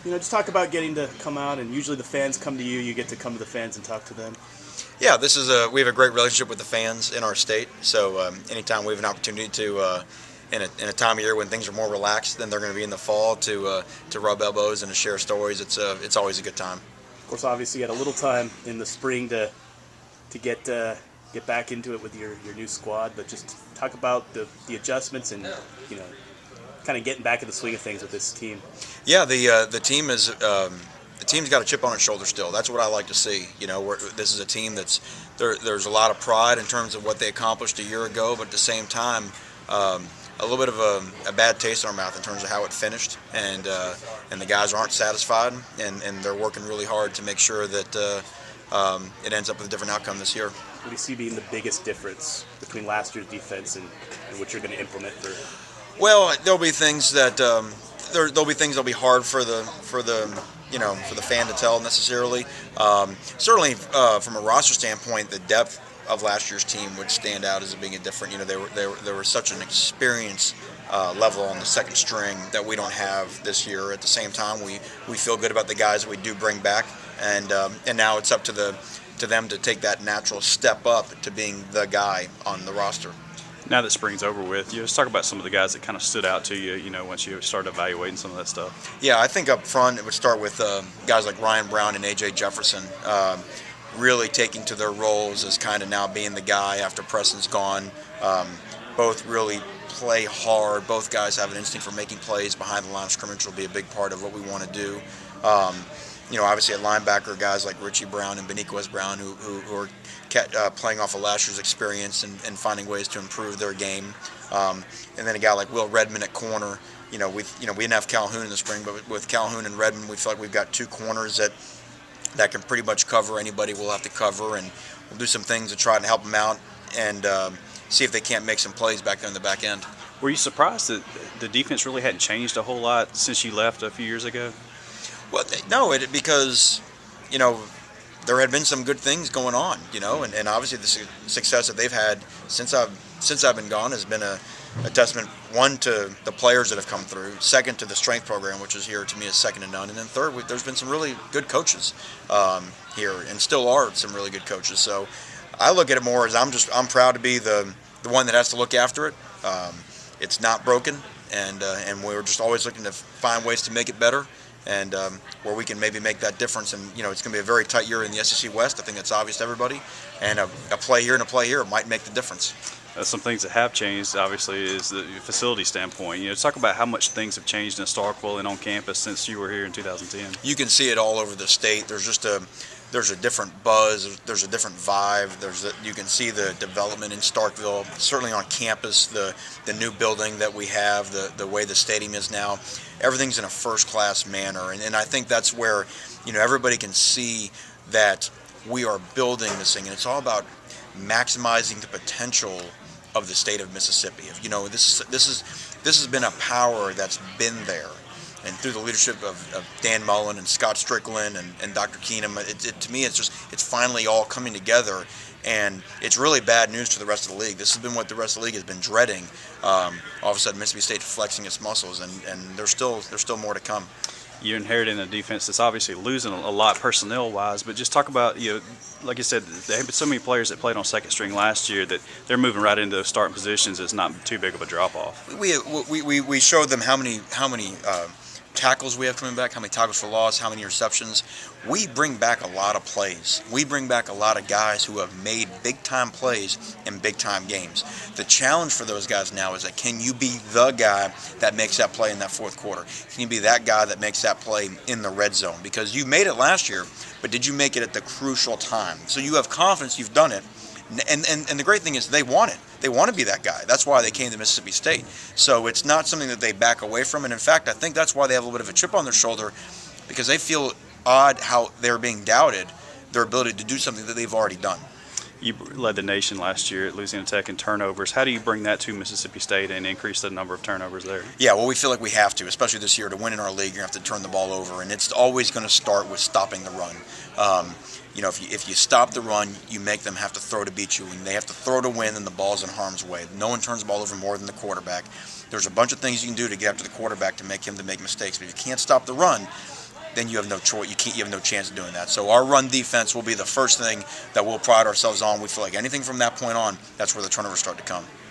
Just talk about getting to come out, and usually the fans come to you. You get to come to the fans and talk to them. Yeah, we have a great relationship with the fans in our state. So anytime we have an opportunity to, in a time of year when things are more relaxed than they're going to be in the fall, to rub elbows and to share stories, it's always a good time. Of course, obviously, you had a little time in the spring to get back into it with your new squad, but just talk about the adjustments and you know kind of getting back in the swing of things with this team. Yeah, the team is. The team's got a chip on its shoulder still. That's what I like to see. This is a team there's a lot of pride in terms of what they accomplished a year ago, but at the same time, a little bit of a bad taste in our mouth in terms of how it finished, and the guys aren't satisfied, and they're working really hard to make sure that it ends up with a different outcome this year. What do you see being the biggest difference between last year's defense and what you're going to implement for? Well, there'll be things that'll be hard for the fan to tell necessarily. Certainly, from a roster standpoint, the depth of last year's team would stand out as being a different. They were such an experience level on the second string that we don't have this year. At the same time, we feel good about the guys that we do bring back, and now it's up to them to take that natural step up to being the guy on the roster. Now that spring's over with, let's talk about some of the guys that kind of stood out to you, once you started evaluating some of that stuff. Yeah, I think up front it would start with guys like Ryan Brown and A.J. Jefferson really taking to their roles as kind of now being the guy after Preston's gone. Both really play hard. Both guys have an instinct for making plays behind the line of scrimmage. Will be a big part of what we want to do. Obviously at linebacker, guys like Richie Brown and Beniquez Brown who are playing off of last year's experience and finding ways to improve their game. And then a guy like Will Redmond at corner. We didn't have Calhoun in the spring, but with Calhoun and Redmond, we feel like we've got two corners that can pretty much cover anybody we'll have to cover, and we'll do some things to try and help them out and see if they can't make some plays back there in the back end. Were you surprised that the defense really hadn't changed a whole lot since you left a few years ago? Well, no, because there had been some good things going on, and obviously the success that they've had since I've been gone has been a testament, one, to the players that have come through, second, to the strength program, which is here to me is second to none, and then third, there's been some really good coaches here, and still are some really good coaches. So I look at it more as I'm proud to be the one that has to look after it. It's not broken, and we're just always looking to find ways to make it better. And where we can maybe make that difference. And, it's going to be a very tight year in the SEC West. I think that's obvious to everybody. And a play here and a play here might make the difference. Some things that have changed, obviously, is the facility standpoint. Talk about how much things have changed in Starkville and on campus since you were here in 2010. You can see it all over the state. There's a different buzz. There's a different vibe. You can see the development in Starkville. Certainly on campus, the new building that we have, the way the stadium is now, everything's in a first-class manner. And I think that's where everybody can see that we are building this thing, and it's all about maximizing the potential of the state of Mississippi. This has been a power that's been there. And through the leadership of Dan Mullen and Scott Strickland and Dr. Keenum, to me, it's finally all coming together, and it's really bad news to the rest of the league. This has been what the rest of the league has been dreading. All of a sudden, Mississippi State flexing its muscles, and there's still more to come. You're inheriting a defense that's obviously losing a lot personnel-wise, but just talk about, like you said, there have been so many players that played on second string last year that they're moving right into those starting positions. It's not too big of a drop-off. We showed them how many tackles we have coming back, how many tackles for loss, how many receptions. We bring back a lot of plays. We bring back a lot of guys who have made big-time plays in big-time games. The challenge for those guys now is that can you be the guy that makes that play in that fourth quarter? Can you be that guy that makes that play in the red zone? Because you made it last year, but did you make it at the crucial time? So you have confidence you've done it. And the great thing is they want it. They want to be that guy. That's why they came to Mississippi State. So it's not something that they back away from. And in fact, I think that's why they have a little bit of a chip on their shoulder, because they feel odd how they're being doubted, their ability to do something that they've already done. You led the nation last year at Louisiana Tech in turnovers. How do you bring that to Mississippi State and increase the number of turnovers there? Yeah, well, we feel like we have to, especially this year. To win in our league, you're going to have to turn the ball over, and it's always going to start with stopping the run. If you stop the run, you make them have to throw to beat you, and they have to throw to win, and the ball's in harm's way. No one turns the ball over more than the quarterback. There's a bunch of things you can do to get after the quarterback to make him to make mistakes. But if you can't stop the run, then you have no choice. You have no chance of doing that. So our run defense will be the first thing that we'll pride ourselves on. We feel like anything from that point on, that's where the turnovers start to come.